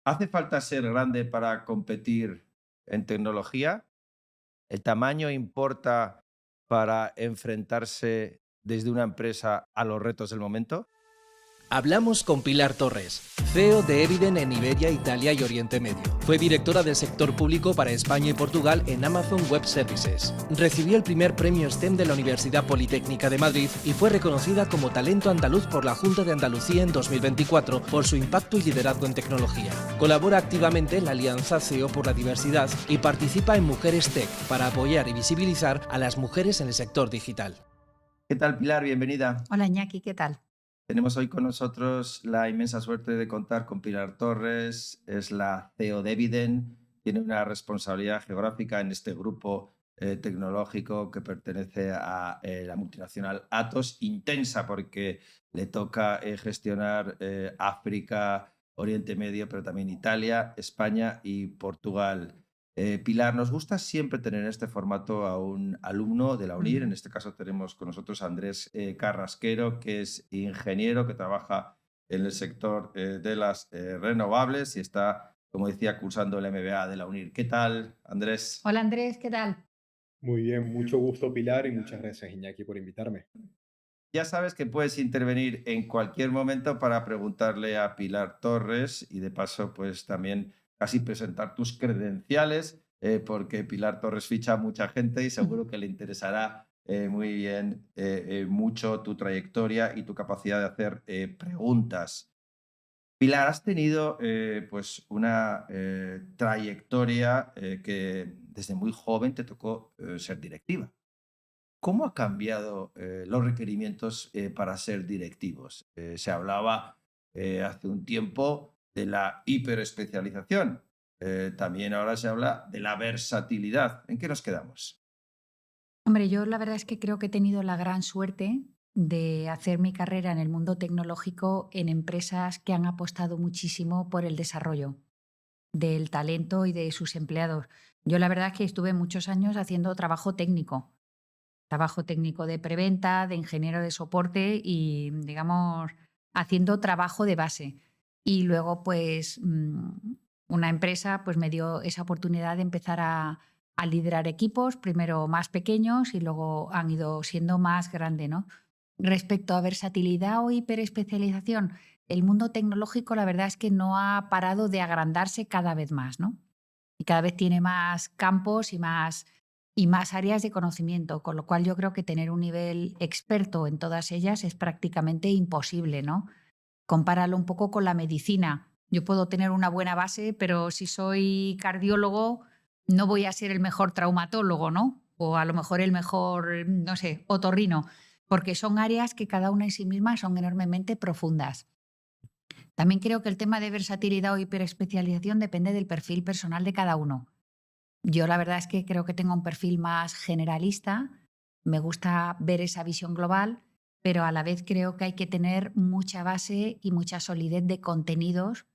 ¿Hace falta ser grande para competir en tecnología? ¿El tamaño importa para enfrentarse desde una empresa a los retos del momento? Hablamos con Pilar Torres, CEO de Eviden en Iberia, Italia y Oriente Medio. Fue directora del sector público para España y Portugal en Amazon Web Services. Recibió el primer premio STEM de la Universidad Politécnica de Madrid y fue reconocida como talento andaluz por la Junta de Andalucía en 2024 por su impacto y liderazgo en tecnología. Colabora activamente en la Alianza CEO por la Diversidad y participa en Mujeres Tech para apoyar y visibilizar a las mujeres en el sector digital. ¿Qué tal, Pilar? Bienvenida. Hola Iñaki, ¿qué tal? Tenemos hoy con nosotros la inmensa suerte de contar con Pilar Torres, es la CEO de Eviden, tiene una responsabilidad geográfica en este grupo tecnológico que pertenece a la multinacional Atos, intensa porque le toca gestionar África, Oriente Medio, pero también Italia, España y Portugal. Pilar, nos gusta siempre tener en este formato a un alumno de la UNIR. En Ujú. este caso tenemos con nosotros a Andrés Carrasquero, que es ingeniero, que trabaja en el sector de las renovables y está, como decía, cursando el MBA de la UNIR. ¿Qué tal, Andrés? Hola Andrés, ¿qué tal? Muy bien, mucho gusto Pilar y muchas gracias Iñaki por invitarme. Ya sabes que puedes intervenir en cualquier momento para preguntarle a Pilar Torres y de paso, pues también casi presentar tus credenciales, porque Pilar Torres ficha a mucha gente y seguro que le interesará muy bien mucho tu trayectoria y tu capacidad de hacer preguntas. Pilar, has tenido pues una trayectoria que desde muy joven te tocó ser directiva. ¿Cómo ha cambiado los requerimientos para ser directivos? Se hablaba hace un tiempo de la hiperespecialización. También ahora se habla de la versatilidad. ¿En qué nos quedamos? Hombre, yo la verdad es que creo que he tenido la gran suerte de hacer mi carrera en el mundo tecnológico en empresas que han apostado muchísimo por el desarrollo del talento y de sus empleados. Yo la verdad es que estuve muchos años haciendo trabajo técnico de preventa, de ingeniero de soporte y, digamos, haciendo trabajo de base. Y luego, pues, una empresa pues, me dio esa oportunidad de empezar a liderar equipos, primero más pequeños y luego han ido siendo más grandes, ¿no? Respecto a versatilidad o hiperespecialización, el mundo tecnológico la verdad es que no ha parado de agrandarse cada vez más, ¿no? Y cada vez tiene más campos y más áreas de conocimiento, con lo cual yo creo que tener un nivel experto en todas ellas es prácticamente imposible, ¿no? Compáralo un poco con la medicina. Yo puedo tener una buena base, pero si soy cardiólogo, no voy a ser el mejor traumatólogo, ¿no? O a lo mejor el mejor, no sé, otorrino, porque son áreas que cada una en sí misma son enormemente profundas. También creo que el tema de versatilidad o hiperespecialización depende del perfil personal de cada uno. Yo la verdad es que creo que tengo un perfil más generalista, me gusta ver esa visión global, pero a la vez creo que hay que tener mucha base y mucha solidez de contenidos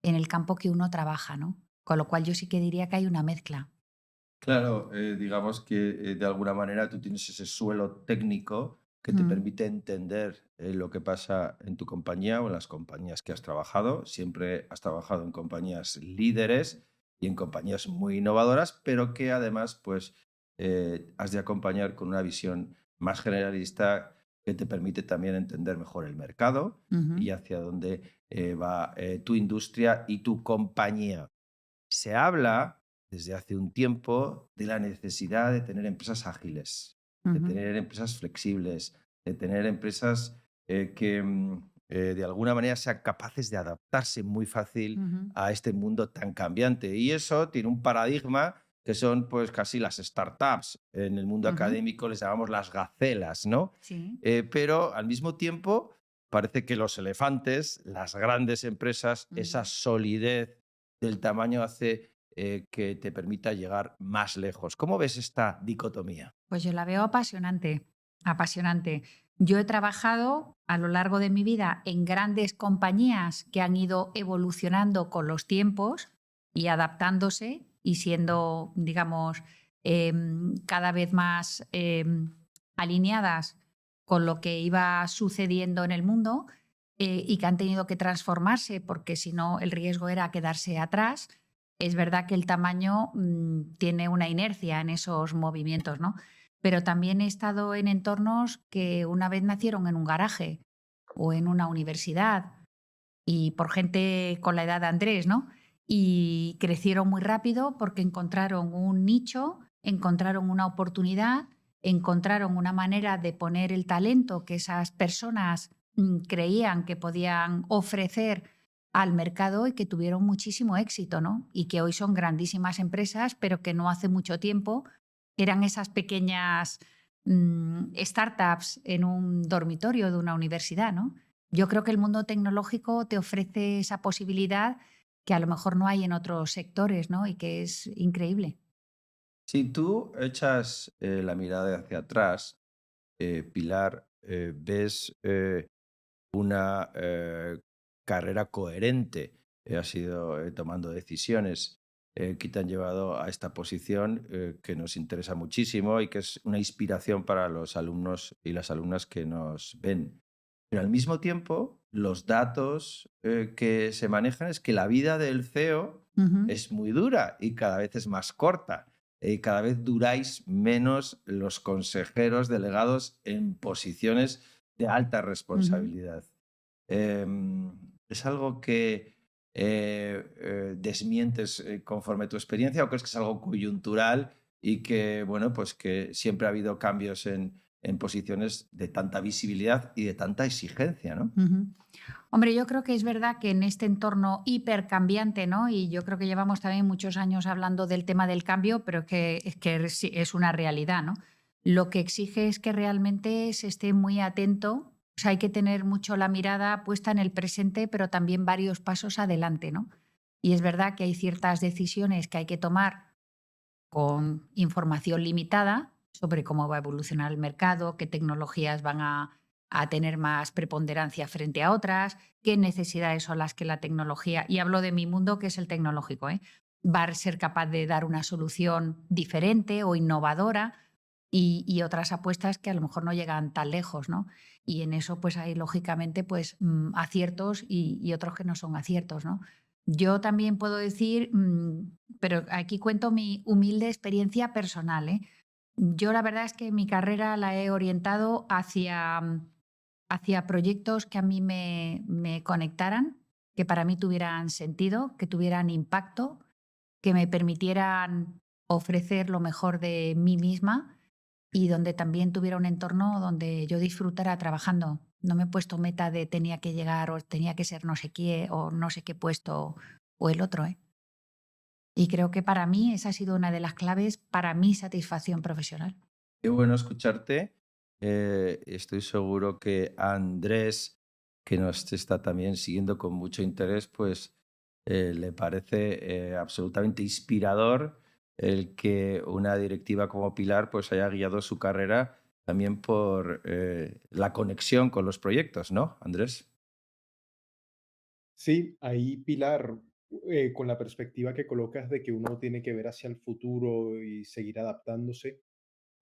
en el campo que uno trabaja, ¿no? Con lo cual yo sí que diría que hay una mezcla. Claro, digamos que de alguna manera tú tienes ese suelo técnico que te Mm, permite entender lo que pasa en tu compañía o en las compañías que has trabajado. Siempre has trabajado en compañías líderes y en compañías muy innovadoras, pero que además pues has de acompañar con una visión más generalista que te permite también entender mejor el mercado ujú. y hacia dónde va tu industria y tu compañía. Se habla desde hace un tiempo de la necesidad de tener empresas ágiles, de Ujú. tener empresas flexibles, de tener empresas que de alguna manera sean capaces de adaptarse muy fácil Ujú. a este mundo tan cambiante. Y eso tiene un paradigma que son pues casi las startups. En el mundo Ujú. académico les llamamos las gacelas, ¿no? Sí. Pero al mismo tiempo parece que los elefantes, las grandes empresas, esa Ujú. solidez del tamaño hace que te permita llegar más lejos. ¿Cómo ves esta dicotomía? Pues yo la veo apasionante, apasionante. Yo he trabajado a lo largo de mi vida en grandes compañías que han ido evolucionando con los tiempos y adaptándose y siendo, digamos, cada vez más alineadas con lo que iba sucediendo en el mundo. y que han tenido que transformarse porque si no el riesgo era quedarse atrás, es verdad que el tamaño tiene una inercia en esos movimientos, ¿no? Pero también he estado en entornos que una vez nacieron en un garaje o en una universidad y por gente con la edad de Andrés, ¿no? Y crecieron muy rápido porque encontraron un nicho, encontraron una oportunidad, encontraron una manera de poner el talento que esas personas creían que podían ofrecer al mercado y que tuvieron muchísimo éxito, ¿no? Y que hoy son grandísimas empresas, pero que no hace mucho tiempo eran esas pequeñas startups en un dormitorio de una universidad, ¿no? Yo creo que el mundo tecnológico te ofrece esa posibilidad que a lo mejor no hay en otros sectores, ¿no? Y que es increíble. Si tú echas la mirada hacia atrás, Pilar, ves una carrera coherente, has ido tomando decisiones que te han llevado a esta posición que nos interesa muchísimo y que es una inspiración para los alumnos y las alumnas que nos ven. Pero al mismo tiempo, los datos que se manejan es que la vida del CEO Ujú, es muy dura y cada vez es más corta. Cada vez duráis menos los consejeros delegados en posiciones de alta ujú. responsabilidad. ¿Es algo que desmientes conforme tu experiencia o crees que es algo coyuntural y que, bueno, pues que siempre ha habido cambios en posiciones de tanta visibilidad y de tanta exigencia, ¿no? Ujú. Hombre, yo creo que es verdad que en este entorno hipercambiante, ¿no? Y yo creo que llevamos también muchos años hablando del tema del cambio, pero sí, es una realidad, ¿no? Lo que exige es que realmente se esté muy atento. O sea, hay que tener mucho la mirada puesta en el presente, pero también varios pasos adelante, ¿no? Y es verdad que hay ciertas decisiones que hay que tomar con información limitada sobre cómo va a evolucionar el mercado, qué tecnologías van a tener más preponderancia frente a otras, qué necesidades son las que la tecnología, y hablo de mi mundo que es el tecnológico, ¿eh? Va a ser capaz de dar una solución diferente o innovadora y otras apuestas que a lo mejor no llegan tan lejos, ¿no? Y en eso pues hay lógicamente pues aciertos y otros que no son aciertos, ¿no? Yo también puedo decir, pero aquí cuento mi humilde experiencia personal, ¿eh? Yo la verdad es que mi carrera la he orientado hacia proyectos que a mí me conectaran, que para mí tuvieran sentido, que tuvieran impacto, que me permitieran ofrecer lo mejor de mí misma y donde también tuviera un entorno donde yo disfrutara trabajando. No me he puesto meta de tenía que llegar o tenía que ser no sé qué o no sé qué puesto o el otro, ¿eh? Y creo que para mí esa ha sido una de las claves para mi satisfacción profesional. Qué bueno escucharte. Estoy seguro que a Andrés, que nos está también siguiendo con mucho interés, pues le parece absolutamente inspirador el que una directiva como Pilar pues haya guiado su carrera también por la conexión con los proyectos, ¿no, Andrés? Sí, ahí Pilar, con la perspectiva que colocas de que uno tiene que ver hacia el futuro y seguir adaptándose,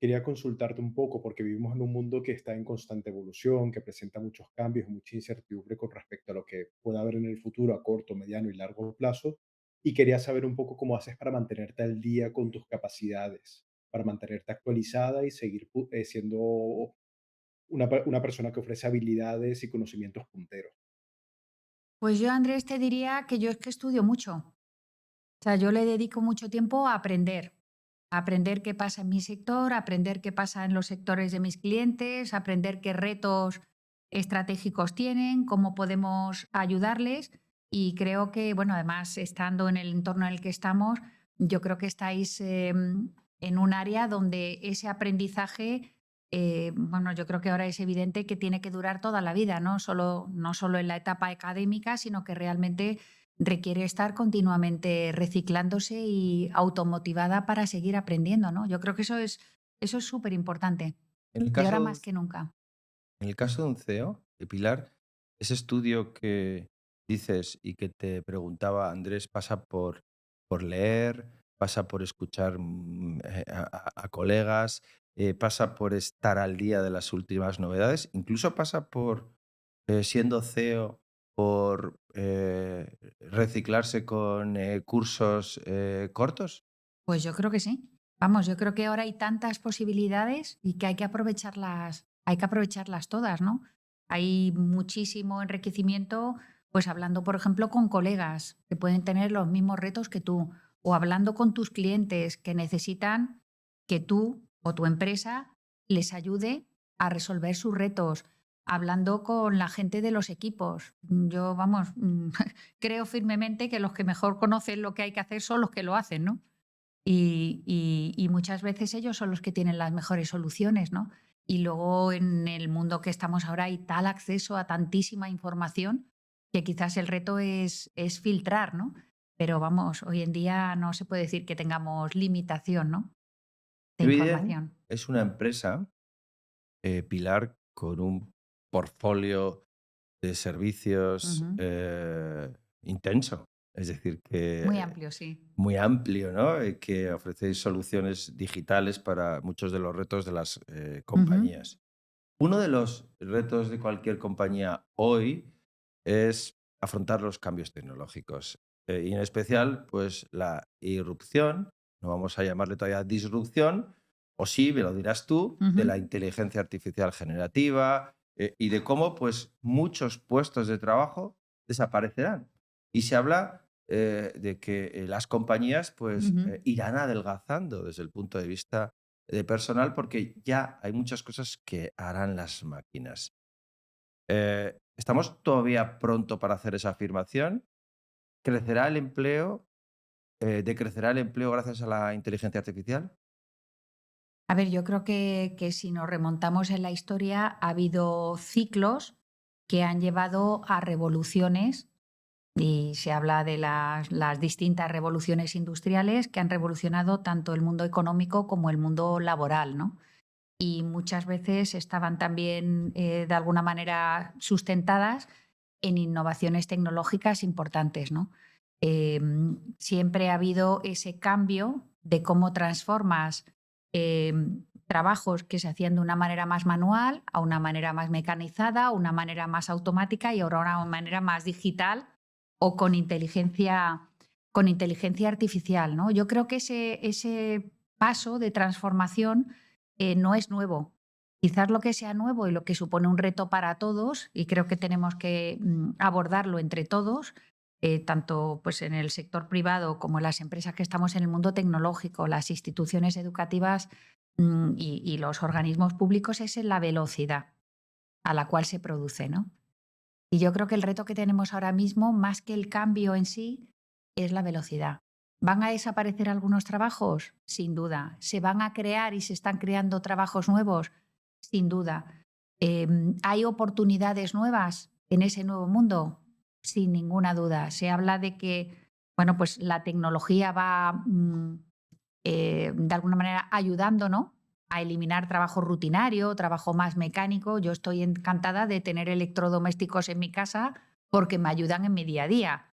quería consultarte un poco porque vivimos en un mundo que está en constante evolución, que presenta muchos cambios, mucha incertidumbre con respecto a lo que pueda haber en el futuro a corto, mediano y largo plazo. Y quería saber un poco cómo haces para mantenerte al día con tus capacidades, para mantenerte actualizada y seguir siendo una persona que ofrece habilidades y conocimientos punteros. Pues yo, Andrés, te diría que yo es que estudio mucho. O sea, yo le dedico mucho tiempo a aprender qué pasa en mi sector, a aprender qué pasa en los sectores de mis clientes, a aprender qué retos estratégicos tienen, cómo podemos ayudarles. Y creo que, bueno, además, estando en el entorno en el que estamos, yo creo que estáis en un área donde ese aprendizaje, bueno, yo creo que ahora es evidente que tiene que durar toda la vida, no solo en la etapa académica, sino que realmente requiere estar continuamente reciclándose y automotivada para seguir aprendiendo, ¿no? Yo creo que eso es súper importante En el y caso ahora de más que nunca. En el caso de un CEO, de Pilar, ese estudio que dices y que te preguntaba Andrés pasa por leer, pasa por escuchar a colegas, pasa por estar al día de las últimas novedades, incluso pasa siendo CEO por reciclarse con cursos cortos? Pues yo creo que sí. Vamos, yo creo que ahora hay tantas posibilidades y que hay que aprovecharlas todas, ¿no? Hay muchísimo enriquecimiento, pues hablando, por ejemplo, con colegas que pueden tener los mismos retos que tú, o hablando con tus clientes que necesitan que tú o tu empresa les ayude a resolver sus retos, hablando con la gente de los equipos. Yo, vamos, creo firmemente que los que mejor conocen lo que hay que hacer son los que lo hacen, ¿no? Y muchas veces ellos son los que tienen las mejores soluciones, ¿no? Y luego en el mundo que estamos ahora hay tal acceso a tantísima información que quizás el reto es filtrar, ¿no? Pero vamos, hoy en día no se puede decir que tengamos limitación, ¿no? De Eviden información. es una empresa, Pilar, con un portfolio de servicios Ujú. intenso. Es decir, Muy que amplio, sí. muy amplio, ¿no? Que ofrecéis soluciones digitales para muchos de los retos de las Ujú, compañías. Uno de los retos de cualquier compañía hoy es afrontar los cambios tecnológicos y en especial, pues la irrupción, no vamos a llamarle todavía disrupción, o sí, me lo dirás tú, de ujú. la inteligencia artificial generativa y de cómo, pues, muchos puestos de trabajo desaparecerán. Y se habla de que las compañías, pues, Ujú. irán adelgazando desde el punto de vista de personal porque ya hay muchas cosas que harán las máquinas. ¿Estamos todavía pronto para hacer esa afirmación? ¿Crecerá el empleo? ¿Decrecerá el empleo gracias a la inteligencia artificial? A ver, yo creo que si nos remontamos en la historia, ha habido ciclos que han llevado a revoluciones y se habla de las distintas revoluciones industriales que han revolucionado tanto el mundo económico como el mundo laboral, ¿no? Y muchas veces estaban también, de alguna manera, sustentadas en innovaciones tecnológicas importantes, ¿no? Siempre ha habido ese cambio de cómo transformas trabajos que se hacían de una manera más manual a una manera más mecanizada, a una manera más automática y ahora a una manera más digital o con inteligencia artificial, ¿no? Yo creo que ese paso de transformación no es nuevo. Quizás lo que sea nuevo y lo que supone un reto para todos, y creo que tenemos que abordarlo entre todos, tanto pues, en el sector privado como en las empresas que estamos en el mundo tecnológico, las instituciones educativas y los organismos públicos, es en la velocidad a la cual se produce, ¿no? Y yo creo que el reto que tenemos ahora mismo, más que el cambio en sí, es la velocidad. ¿Van a desaparecer algunos trabajos? Sin duda. ¿Se van a crear y se están creando trabajos nuevos? Sin duda. ¿Hay oportunidades nuevas en ese nuevo mundo? Sin ninguna duda. Se habla de que, bueno, pues la tecnología va de alguna manera ayudando, ¿no? A eliminar trabajo rutinario, trabajo más mecánico. Yo estoy encantada de tener electrodomésticos en mi casa porque me ayudan en mi día a día.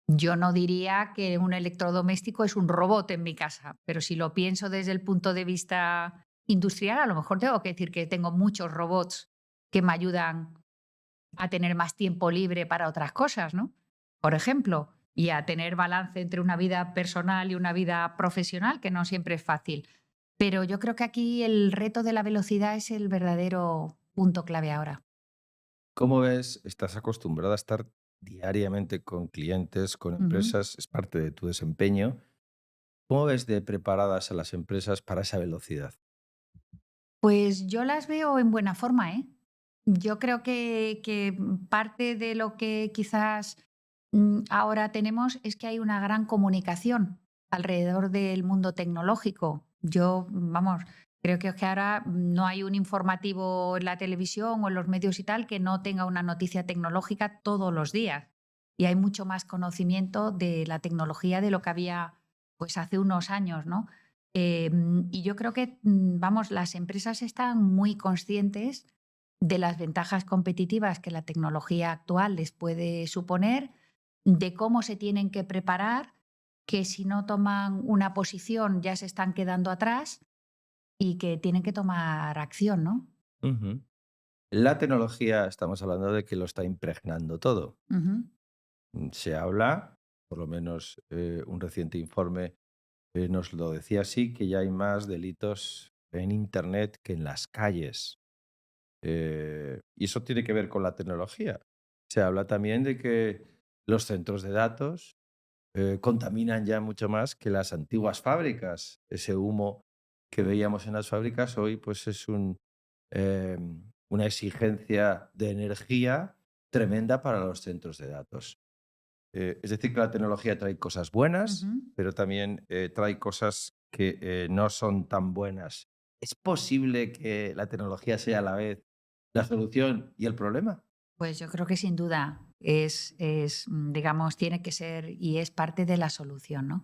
Yo no diría que un electrodoméstico es un robot en mi casa, pero si lo pienso desde el punto de vista industrial, a lo mejor tengo que decir que tengo muchos robots que me ayudan a tener más tiempo libre para otras cosas, ¿no? Por ejemplo, y a tener balance entre una vida personal y una vida profesional, que no siempre es fácil. Pero yo creo que aquí el reto de la velocidad es el verdadero punto clave ahora. ¿Cómo ves? Estás acostumbrada a estar diariamente con clientes, con Ujú. empresas, es parte de tu desempeño. ¿Cómo ves de preparadas a las empresas para esa velocidad? Pues yo las veo en buena forma, ¿eh? Yo creo que parte de lo que quizás ahora tenemos es que hay una gran comunicación alrededor del mundo tecnológico. Yo, vamos, creo que es que ahora no hay un informativo en la televisión o en los medios y tal que no tenga una noticia tecnológica todos los días. Y hay mucho más conocimiento de la tecnología de lo que había pues hace unos años, ¿no? Y yo creo que, vamos, las empresas están muy conscientes de las ventajas competitivas que la tecnología actual les puede suponer, de cómo se tienen que preparar, que si no toman una posición ya se están quedando atrás y que tienen que tomar acción, ¿no? Ujú. La tecnología, estamos hablando de que lo está impregnando todo. Ujú. Se habla, por lo menos un reciente informe nos lo decía así, que ya hay más delitos en Internet que en las calles. Y eso tiene que ver con la tecnología. Se habla también de que los centros de datos contaminan ya mucho más que las antiguas fábricas. Ese humo que veíamos en las fábricas hoy pues es una exigencia de energía tremenda para los centros de datos. Es decir, que la tecnología trae cosas buenas, Ujú. pero también trae cosas que no son tan buenas. ¿Es posible que la tecnología sea a la vez la solución y el problema? Pues yo creo que sin duda digamos, tiene que ser y es parte de la solución, ¿no?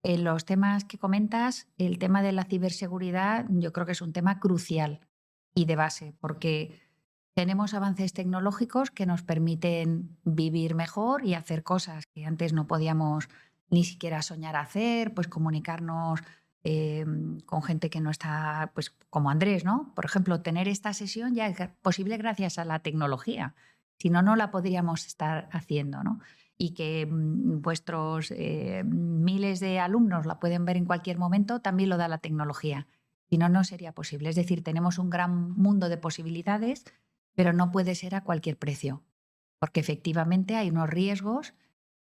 En los temas que comentas, el tema de la ciberseguridad, yo creo que es un tema crucial y de base, porque tenemos avances tecnológicos que nos permiten vivir mejor y hacer cosas que antes no podíamos ni siquiera soñar hacer, pues comunicarnos con gente que no está, pues como Andrés, ¿no? Por ejemplo, tener esta sesión ya es posible gracias a la tecnología. Si no, no la podríamos estar haciendo, ¿no? Y que vuestros miles de alumnos la pueden ver en cualquier momento, también lo da la tecnología. Si no, no sería posible. Es decir, tenemos un gran mundo de posibilidades, pero no puede ser a cualquier precio, porque efectivamente hay unos riesgos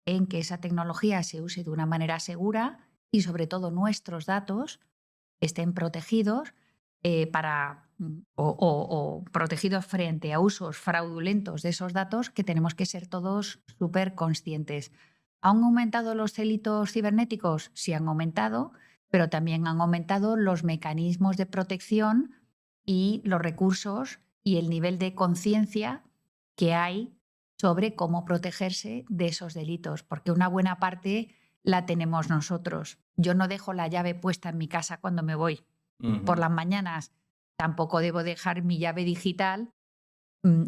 en que esa tecnología se use de una manera segura y sobre todo nuestros datos estén protegidos o protegidos frente a usos fraudulentos de esos datos, que tenemos que ser todos súper conscientes. ¿Han aumentado los delitos cibernéticos? Sí, han aumentado, pero también han aumentado los mecanismos de protección y los recursos y el nivel de conciencia que hay sobre cómo protegerse de esos delitos, porque una buena parte la tenemos nosotros. Yo no dejo la llave puesta en mi casa cuando me voy por Ujú. las mañanas. Tampoco debo dejar mi llave digital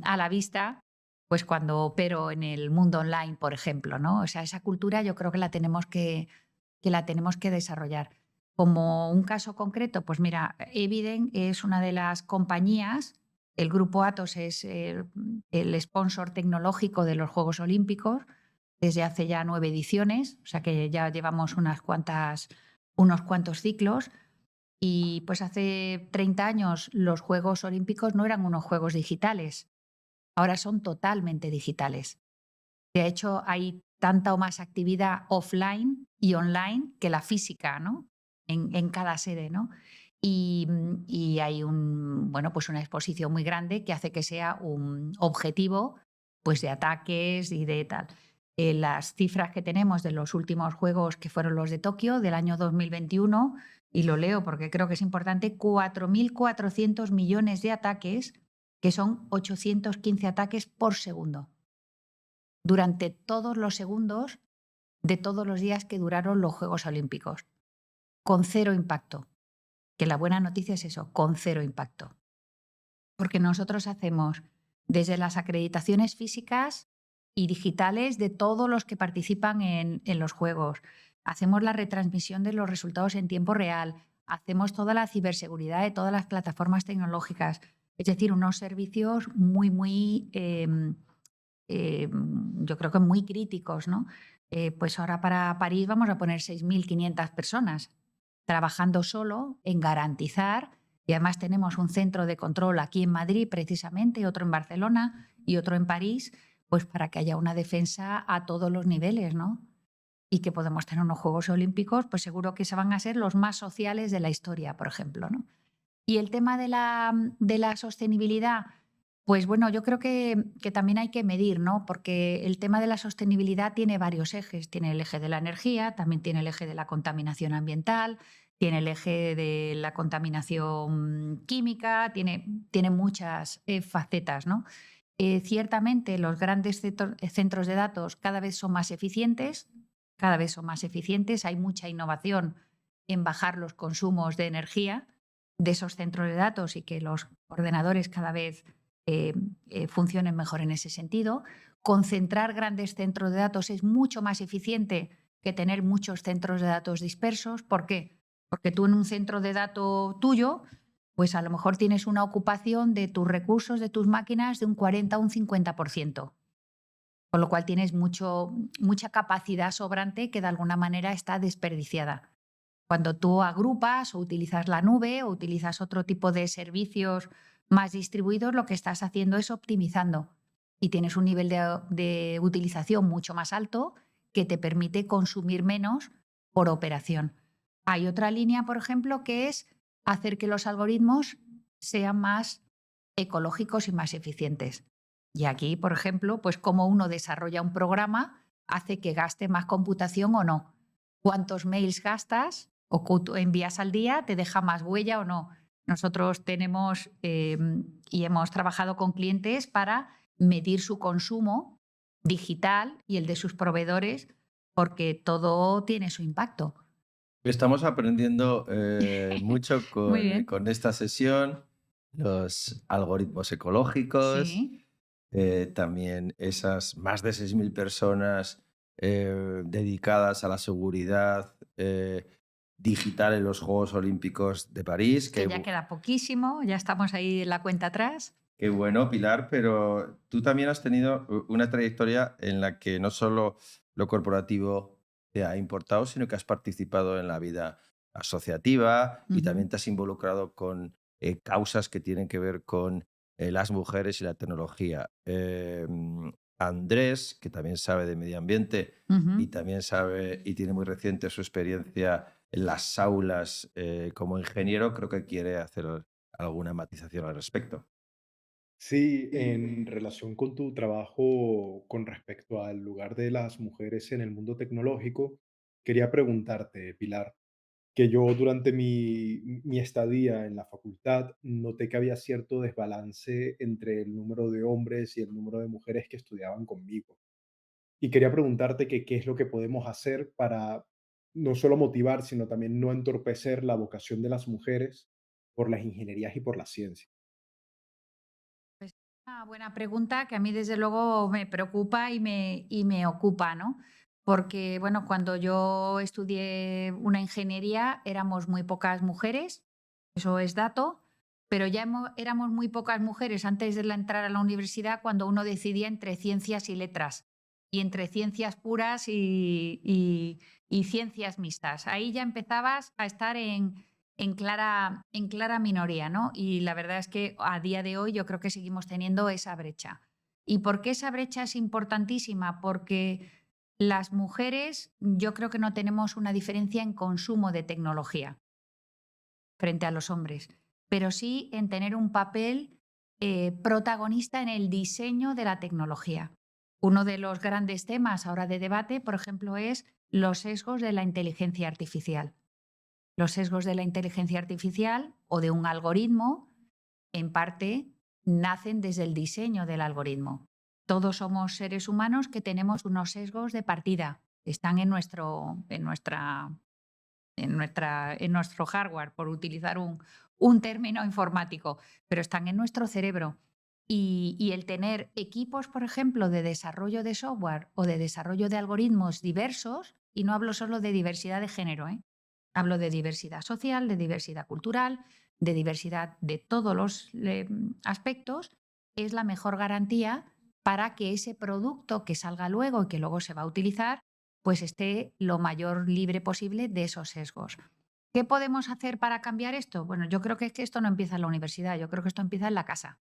a la vista, pues cuando opero en el mundo online, por ejemplo, ¿no? O sea, esa cultura yo creo que la tenemos que desarrollar. Como un caso concreto, pues mira, Eviden es una de las compañías, el grupo Atos es el sponsor tecnológico de los Juegos Olímpicos desde hace ya 9 ediciones, o sea que ya llevamos unos cuantos ciclos. Y pues hace 30 años los Juegos Olímpicos no eran unos juegos digitales, ahora son totalmente digitales. De hecho, hay tanta o más actividad offline y online que la física, ¿no? En cada sede, ¿no? Y hay bueno, pues una exposición muy grande que hace que sea un objetivo pues de ataques y de tal. Las cifras que tenemos de los últimos juegos, que fueron los de Tokio del año 2021, y lo leo porque creo que es importante, 4.400 millones de ataques, que son 815 ataques por segundo durante todos los segundos de todos los días que duraron los Juegos Olímpicos, con cero impacto. Que la buena noticia es eso, con cero impacto. Porque nosotros hacemos desde las acreditaciones físicas y digitales de todos los que participan en los Juegos. Hacemos la retransmisión de los resultados en tiempo real. Hacemos toda la ciberseguridad de todas las plataformas tecnológicas. Es decir, unos servicios muy yo creo que muy críticos, ¿no? Pues ahora para París vamos a poner 6.500 personas trabajando solo en garantizar, y además tenemos un centro de control aquí en Madrid precisamente, otro en Barcelona y otro en París, pues para que haya una defensa a todos los niveles, ¿no? Y que podemos tener unos Juegos Olímpicos, pues seguro que se van a ser los más sociales de la historia, por ejemplo, ¿no? Y el tema de la sostenibilidad, pues bueno, yo creo que también hay que medir, ¿no? Porque el tema de la sostenibilidad tiene varios ejes. Tiene el eje de la energía, también tiene el eje de la contaminación ambiental, tiene el eje de la contaminación química, tiene muchas facetas, ¿no? Ciertamente los grandes centros de datos cada vez son más eficientes, hay mucha innovación en bajar los consumos de energía de esos centros de datos y que los ordenadores cada vez funcionen mejor en ese sentido. Concentrar grandes centros de datos es mucho más eficiente que tener muchos centros de datos dispersos. ¿Por qué? Porque tú en un centro de datos tuyo pues a lo mejor tienes una ocupación de tus recursos, de tus máquinas, de un 40 o un 50%. Con lo cual tienes mucha capacidad sobrante que de alguna manera está desperdiciada. Cuando tú agrupas o utilizas la nube o utilizas otro tipo de servicios más distribuidos, lo que estás haciendo es optimizando y tienes un nivel de utilización mucho más alto que te permite consumir menos por operación. Hay otra línea, por ejemplo, que es hacer que los algoritmos sean más ecológicos y más eficientes. Y aquí, por ejemplo, pues cómo uno desarrolla un programa hace que gaste más computación o no. Cuántos mails gastas o envías al día te deja más huella o no. Nosotros tenemos y hemos trabajado con clientes para medir su consumo digital y el de sus proveedores, porque todo tiene su impacto. Estamos aprendiendo mucho Muy bien. con esta sesión, los algoritmos ecológicos, Sí. también esas más de 6.000 personas dedicadas a la seguridad digital en los Juegos Olímpicos de París. Que ya queda poquísimo, ya estamos ahí en la cuenta atrás. Qué bueno, Pilar, pero tú también has tenido una trayectoria en la que no solo lo corporativo te ha importado, sino que has participado en la vida asociativa y también te has involucrado con causas que tienen que ver con las mujeres y la tecnología. Andrés, que también sabe de medio ambiente y también sabe y tiene muy reciente su experiencia en las aulas como ingeniero, creo que quiere hacer alguna matización al respecto. Sí, en relación con tu trabajo con respecto al lugar de las mujeres en el mundo tecnológico, quería preguntarte, Pilar, que yo durante mi estadía en la facultad noté que había cierto desbalance entre el número de hombres y el número de mujeres que estudiaban conmigo. Y quería preguntarte que qué es lo que podemos hacer para no solo motivar, sino también no entorpecer la vocación de las mujeres por las ingenierías y por la ciencia. Pues una buena pregunta que a mí desde luego me preocupa y me ocupa, ¿no? Porque, bueno, cuando yo estudié una ingeniería éramos muy pocas mujeres, eso es dato, pero ya éramos muy pocas mujeres antes de entrar a la universidad cuando uno decidía entre ciencias y letras y entre ciencias puras y ciencias mixtas. Ahí ya empezabas a estar en clara minoría, ¿no? Y la verdad es que a día de hoy yo creo que seguimos teniendo esa brecha. ¿Y por qué esa brecha es importantísima? Porque las mujeres yo creo que no tenemos una diferencia en consumo de tecnología frente a los hombres, pero sí en tener un papel protagonista en el diseño de la tecnología. Uno de los grandes temas ahora de debate, por ejemplo, es los sesgos de la inteligencia artificial. Los sesgos de la inteligencia artificial o de un algoritmo, en parte, nacen desde el diseño del algoritmo. Todos somos seres humanos que tenemos unos sesgos de partida, están en nuestro hardware, por utilizar un término informático, pero están en nuestro cerebro. Y el tener equipos, por ejemplo, de desarrollo de software o de desarrollo de algoritmos diversos, y no hablo solo de diversidad de género, hablo de diversidad social, de diversidad cultural, de diversidad de todos los aspectos, es la mejor garantía para que ese producto que salga luego y que luego se va a utilizar, pues esté lo mayor libre posible de esos sesgos. ¿Qué podemos hacer para cambiar esto? Bueno, yo creo que es que esto no empieza en la universidad, yo creo que esto empieza en la casa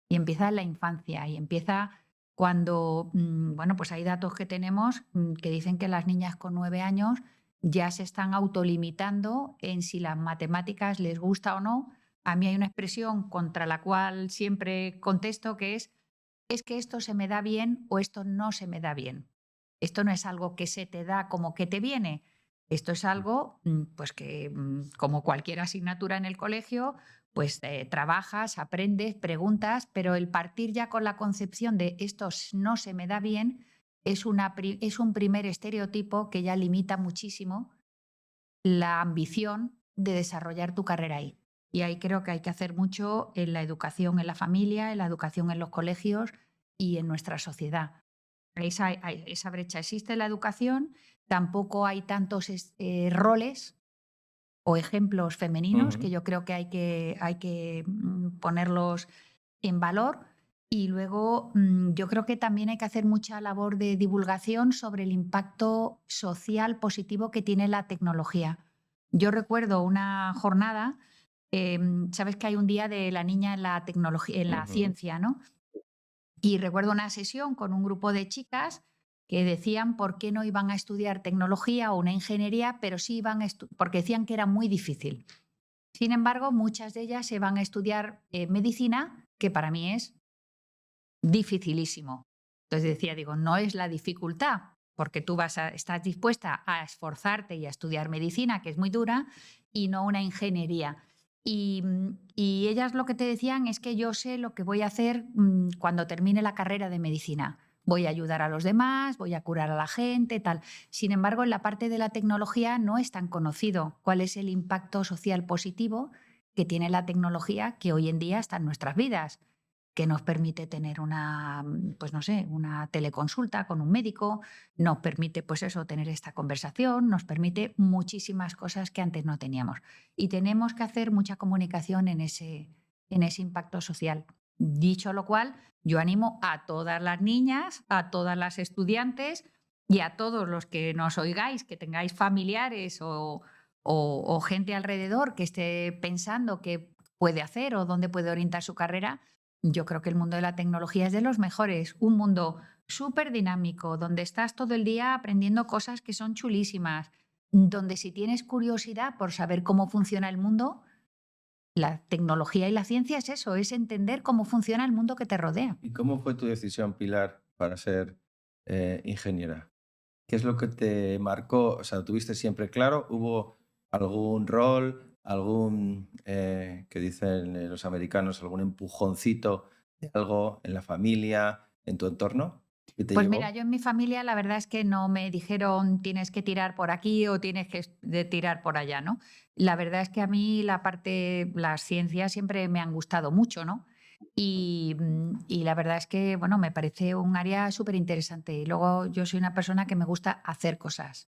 y empieza en la infancia y empieza cuando, bueno, pues hay datos que tenemos que dicen que las niñas con 9 años ya se están autolimitando en si las matemáticas les gusta o no. A mí hay una expresión contra la cual siempre contesto que es que esto se me da bien o esto no se me da bien. Esto no es algo que se te da como que te viene. Esto es algo, pues que como cualquier asignatura en el colegio, pues trabajas, aprendes, preguntas, pero el partir ya con la concepción de esto no se me da bien es un primer estereotipo que ya limita muchísimo la ambición de desarrollar tu carrera ahí. Y ahí creo que hay que hacer mucho en la educación en la familia, en la educación en los colegios y en nuestra sociedad. Esa brecha existe en la educación, tampoco hay tantos roles o ejemplos femeninos que Ujú. yo creo que ponerlos en valor. Y luego yo creo que también hay que hacer mucha labor de divulgación sobre el impacto social positivo que tiene la tecnología. Yo recuerdo una jornada, sabes que hay un día de la niña en la tecnología, en la Ujú. ciencia, ¿no? Y recuerdo una sesión con un grupo de chicas que decían por qué no iban a estudiar tecnología o una ingeniería, pero sí iban porque decían que era muy difícil. Sin embargo, muchas de ellas se van a estudiar medicina, que para mí es dificilísimo. Entonces decía, digo, no es la dificultad, porque tú estás dispuesta a esforzarte y a estudiar medicina, que es muy dura, y no una ingeniería. Y ellas lo que te decían es que yo sé lo que voy a hacer cuando termine la carrera de medicina. Voy a ayudar a los demás, voy a curar a la gente, tal. Sin embargo, en la parte de la tecnología no es tan conocido cuál es el impacto social positivo que tiene la tecnología que hoy en día está en nuestras vidas, que nos permite tener pues no sé, una teleconsulta con un médico, nos permite, pues eso, tener esta conversación, nos permite muchísimas cosas que antes no teníamos. Y tenemos que hacer mucha comunicación en ese impacto social. Dicho lo cual, yo animo a todas las niñas, a todas las estudiantes y a todos los que nos oigáis, que tengáis familiares o gente alrededor que esté pensando qué puede hacer o dónde puede orientar su carrera. Yo creo que el mundo de la tecnología es de los mejores, un mundo súper dinámico, donde estás todo el día aprendiendo cosas que son chulísimas, donde si tienes curiosidad por saber cómo funciona el mundo, la tecnología y la ciencia es eso, es entender cómo funciona el mundo que te rodea. ¿Y cómo fue tu decisión, Pilar, para ser ingeniera? ¿Qué es lo que te marcó? O sea, ¿lo tuviste siempre claro? ¿Hubo algún rol, algún, que dicen los americanos, algún empujoncito de algo en la familia, en tu entorno, que te Pues mira, llevó? yo en mi familia la verdad es que no me dijeron tienes que tirar por aquí o tienes que tirar por allá, ¿no? La verdad es que a mí las ciencias siempre me han gustado mucho, ¿no? Y la verdad es que, bueno, me parece un área súper interesante. Y luego yo soy una persona que me gusta hacer cosas.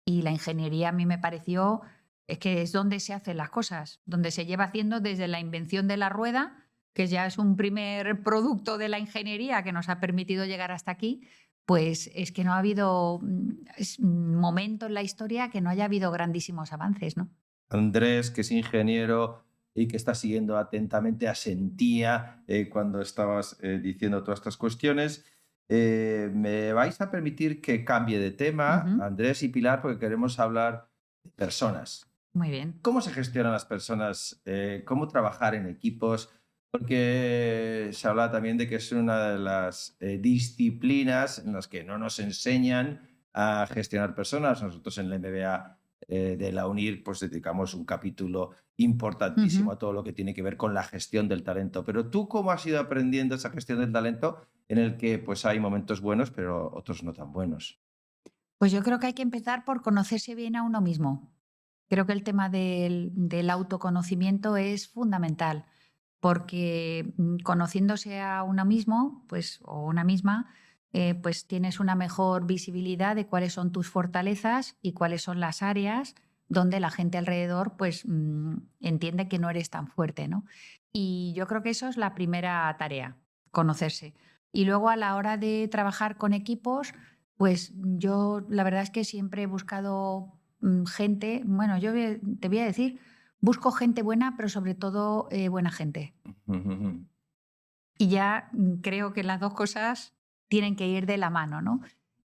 Y la ingeniería a mí me pareció, es que es donde se hacen las cosas, donde se lleva haciendo desde la invención de la rueda, que ya es un primer producto de la ingeniería que nos ha permitido llegar hasta aquí, pues es que no ha habido momento en la historia que no haya habido grandísimos avances, ¿no? Andrés, que es ingeniero y que está siguiendo atentamente, asentía cuando estabas diciendo todas estas cuestiones. Me vais a permitir que cambie de tema, Ujú. Andrés y Pilar, porque queremos hablar de personas. Muy bien. ¿Cómo se gestionan las personas? ¿Cómo trabajar en equipos? Porque se habla también de que es una de las disciplinas en las que no nos enseñan a gestionar personas. Nosotros en la MBA de la UNIR pues dedicamos un capítulo Ujú. importantísimo a todo lo que tiene que ver con la gestión del talento. Pero tú, ¿cómo has ido aprendiendo esa gestión del talento en el que pues hay momentos buenos, pero otros no tan buenos? Pues yo creo que hay que empezar por conocerse bien a uno mismo. Creo que el tema del autoconocimiento es fundamental, porque conociéndose a uno mismo, pues, o una misma, pues tienes una mejor visibilidad de cuáles son tus fortalezas y cuáles son las áreas donde la gente alrededor pues entiende que no eres tan fuerte, ¿no? Y yo creo que eso es la primera tarea, conocerse. Y luego a la hora de trabajar con equipos, pues yo la verdad es que siempre he buscado gente, bueno, te voy a decir, busco gente buena, pero sobre todo buena gente. Y ya creo que las dos cosas tienen que ir de la mano, ¿no?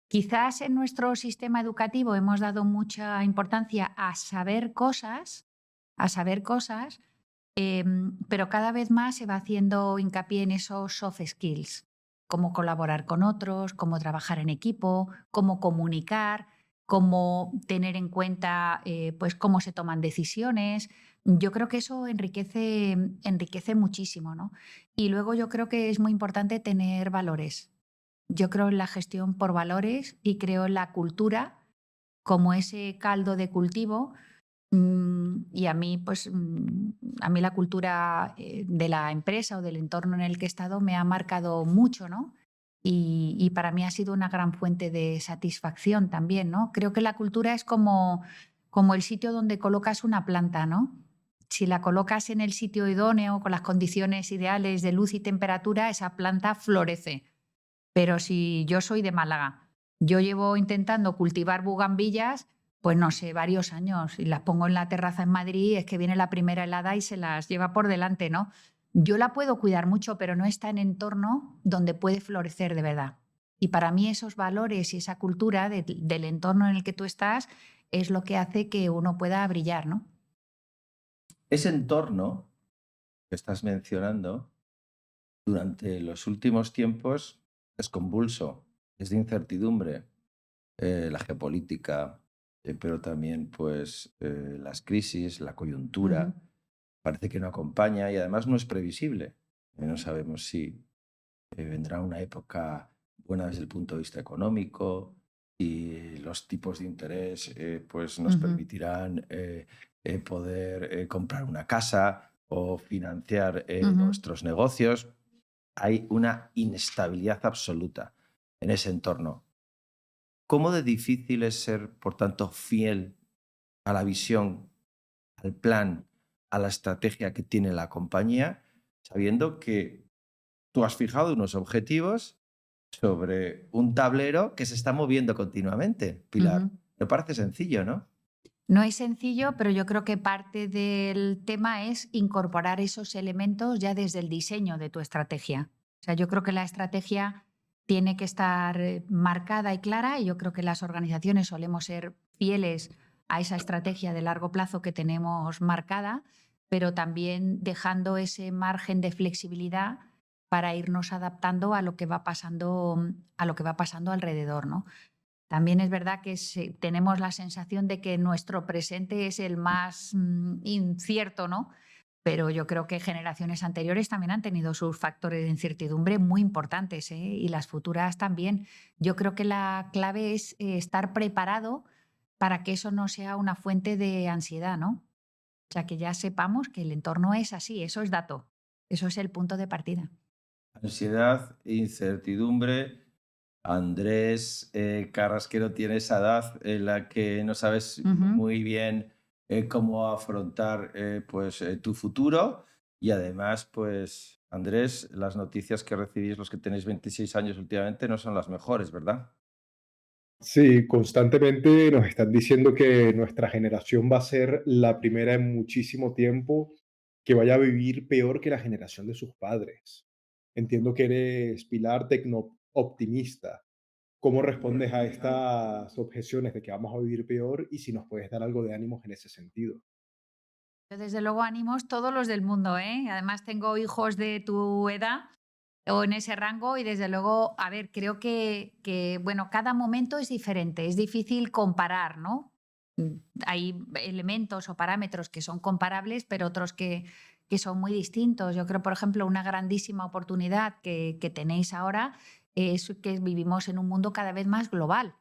Quizás en nuestro sistema educativo hemos dado mucha importancia a saber cosas, pero cada vez más se va haciendo hincapié en esos soft skills, cómo colaborar con otros, cómo trabajar en equipo, cómo comunicar, cómo tener en cuenta pues cómo se toman decisiones. Yo creo que eso enriquece muchísimo, ¿no? Y luego yo creo que es muy importante tener valores. Yo creo en la gestión por valores y creo en la cultura como ese caldo de cultivo. Y a mí, pues, a mí la cultura de la empresa o del entorno en el que he estado me ha marcado mucho, ¿no? Y para mí ha sido una gran fuente de satisfacción también, ¿no? Creo que la cultura es como, como el sitio donde colocas una planta, ¿no? Si la colocas en el sitio idóneo, con las condiciones ideales de luz y temperatura, esa planta florece. Pero si yo soy de Málaga, yo llevo intentando cultivar bugambillas, pues no sé, varios años, y las pongo en la terraza en Madrid, es que viene la primera helada y se las lleva por delante, ¿no? Yo la puedo cuidar mucho, pero no está en entorno donde puede florecer de verdad. Y para mí esos valores y esa cultura del entorno en el que tú estás es lo que hace que uno pueda brillar, ¿no? Ese entorno que estás mencionando durante los últimos tiempos es convulso, es de incertidumbre. La geopolítica, pero también pues las crisis, la coyuntura, parece que no acompaña y además no es previsible. No sabemos si vendrá una época buena desde el punto de vista económico y los tipos de interés pues nos permitirán poder comprar una casa o financiar nuestros negocios. Hay una inestabilidad absoluta en ese entorno. ¿Cómo de difícil es ser, por tanto, fiel a la visión, al plan, a la estrategia que tiene la compañía, sabiendo que tú has fijado unos objetivos sobre un tablero que se está moviendo continuamente, Pilar? Me parece sencillo, ¿no? No es sencillo, pero yo creo que parte del tema es incorporar esos elementos ya desde el diseño de tu estrategia. O sea, yo creo que la estrategia tiene que estar marcada y clara, y yo creo que las organizaciones solemos ser fieles a esa estrategia de largo plazo que tenemos marcada, pero también dejando ese margen de flexibilidad para irnos adaptando a lo que va pasando, alrededor, ¿no? También es verdad que tenemos la sensación de que nuestro presente es el más incierto, ¿no? Pero yo creo que generaciones anteriores también han tenido sus factores de incertidumbre muy importantes, ¿eh? Y las futuras también. Yo creo que la clave es estar preparado para que eso no sea una fuente de ansiedad, ¿no? O sea, que ya sepamos que el entorno es así, eso es dato, eso es el punto de partida. Ansiedad, incertidumbre. Andrés Carrasquero tiene esa edad en la que no sabes muy bien cómo afrontar pues, tu futuro y además, pues, Andrés, las noticias que recibís los que tenéis 26 años últimamente no son las mejores, ¿verdad? Sí, constantemente nos están diciendo que nuestra generación va a ser la primera en muchísimo tiempo que vaya a vivir peor que la generación de sus padres. Entiendo que eres Pilar tecno-optimista. ¿Cómo respondes a estas objeciones de que vamos a vivir peor y si nos puedes dar algo de ánimos en ese sentido? Yo, desde luego, ánimos todos los del mundo, ¿eh? Además, tengo hijos de tu edad o en ese rango y desde luego, a ver, creo que bueno, cada momento es diferente, es difícil comparar, ¿no? Hay elementos o parámetros que son comparables, pero otros que son muy distintos. Yo creo, por ejemplo, una grandísima oportunidad que tenéis ahora es que vivimos en un mundo cada vez más global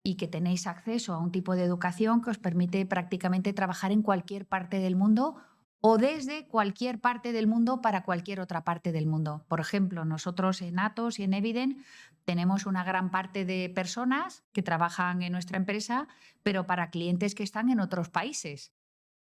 y que tenéis acceso a un tipo de educación que os permite prácticamente trabajar en cualquier parte del mundo o desde cualquier parte del mundo para cualquier otra parte del mundo. Por ejemplo, nosotros en Atos y en Eviden tenemos una gran parte de personas que trabajan en nuestra empresa, pero para clientes que están en otros países.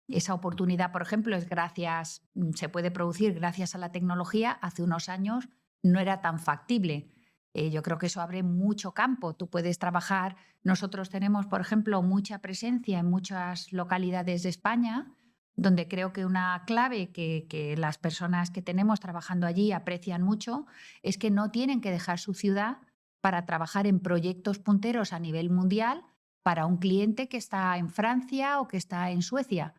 Esa oportunidad, por ejemplo, se puede producir gracias a la tecnología. Hace unos años no era tan factible. Yo creo que eso abre mucho campo. Tú puedes trabajar. Nosotros tenemos, por ejemplo, mucha presencia en muchas localidades de España, donde creo que una clave que las personas que tenemos trabajando allí aprecian mucho es que no tienen que dejar su ciudad para trabajar en proyectos punteros a nivel mundial para un cliente que está en Francia o que está en Suecia,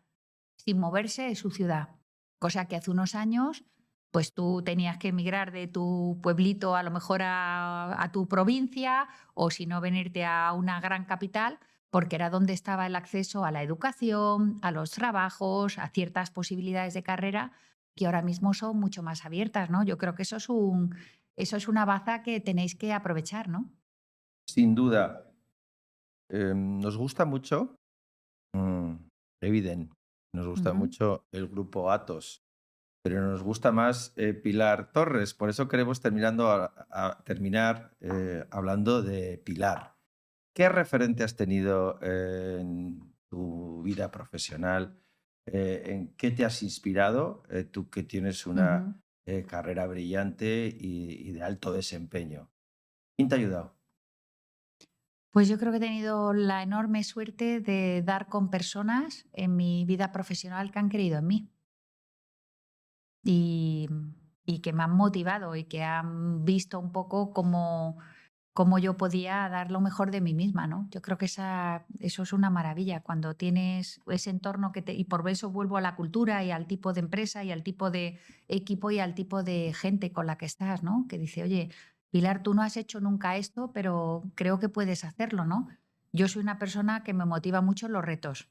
sin moverse de su ciudad. Cosa que hace unos años, pues tú tenías que emigrar de tu pueblito a lo mejor a tu provincia, o si no, venirte a una gran capital, porque era donde estaba el acceso a la educación, a los trabajos, a ciertas posibilidades de carrera que ahora mismo son mucho más abiertas, ¿no? Yo creo que eso es una baza que tenéis que aprovechar, ¿no? Sin duda. Nos gusta mucho mm, Eviden, nos gusta Ujú. mucho el grupo Atos, pero nos gusta más Pilar Torres. Por eso queremos terminar hablando de Pilar. ¿Qué referente has tenido tu vida profesional. ¿En qué te has inspirado? Tú que tienes una Ujú. carrera brillante y de alto desempeño. ¿Quién te ha ayudado? Pues yo creo que he tenido la enorme suerte de dar con personas en mi vida profesional que han creído en mí y, y que me han motivado y que han visto un poco cómo yo podía dar lo mejor de mí misma, ¿no? Yo creo que eso es una maravilla cuando tienes ese entorno y por eso vuelvo a la cultura y al tipo de empresa y al tipo de equipo y al tipo de gente con la que estás, ¿no? Que dice, oye, Pilar, tú no has hecho nunca esto, pero creo que puedes hacerlo, ¿no? Yo soy una persona que me motiva mucho los retos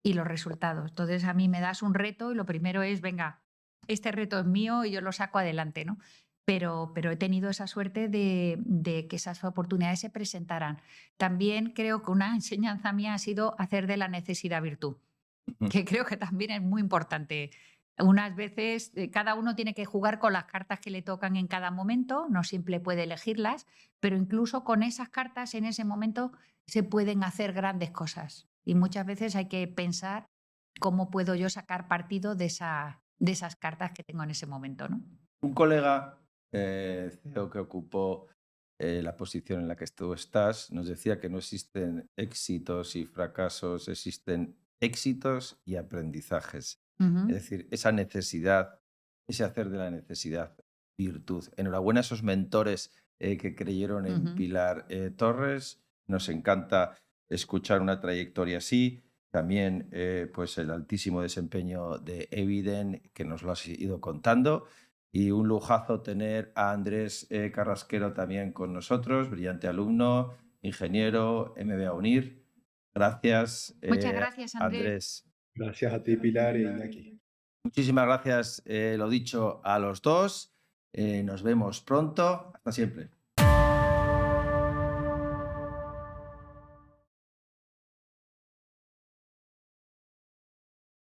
y los resultados. Entonces a mí me das un reto y lo primero es, venga, este reto es mío y yo lo saco adelante, ¿no? Pero he tenido esa suerte de que esas oportunidades se presentaran. También creo que una enseñanza mía ha sido hacer de la necesidad virtud, que creo que también es muy importante. Unas veces cada uno tiene que jugar con las cartas que le tocan en cada momento, no siempre puede elegirlas, pero incluso con esas cartas en ese momento se pueden hacer grandes cosas. Y muchas veces hay que pensar cómo puedo yo sacar partido de esas cartas que tengo en ese momento, ¿no? Un colega CEO que ocupó la posición en la que tú estás nos decía que no existen éxitos y fracasos, existen éxitos y aprendizajes. Es Ujú, decir, esa necesidad, ese hacer de la necesidad virtud. Enhorabuena a esos mentores que creyeron en ujú. Pilar Torres. Nos encanta escuchar una trayectoria así. También pues el altísimo desempeño de Eviden, que nos lo has ido contando. Y un lujazo tener a Andrés Carrasquero también con nosotros, brillante alumno, ingeniero, MBA UNIR. Gracias, Muchas gracias, Andrés. Andrés. Gracias a ti, Pilar e Iñaki. Muchísimas gracias, lo dicho, a los dos. Nos vemos pronto. Hasta siempre.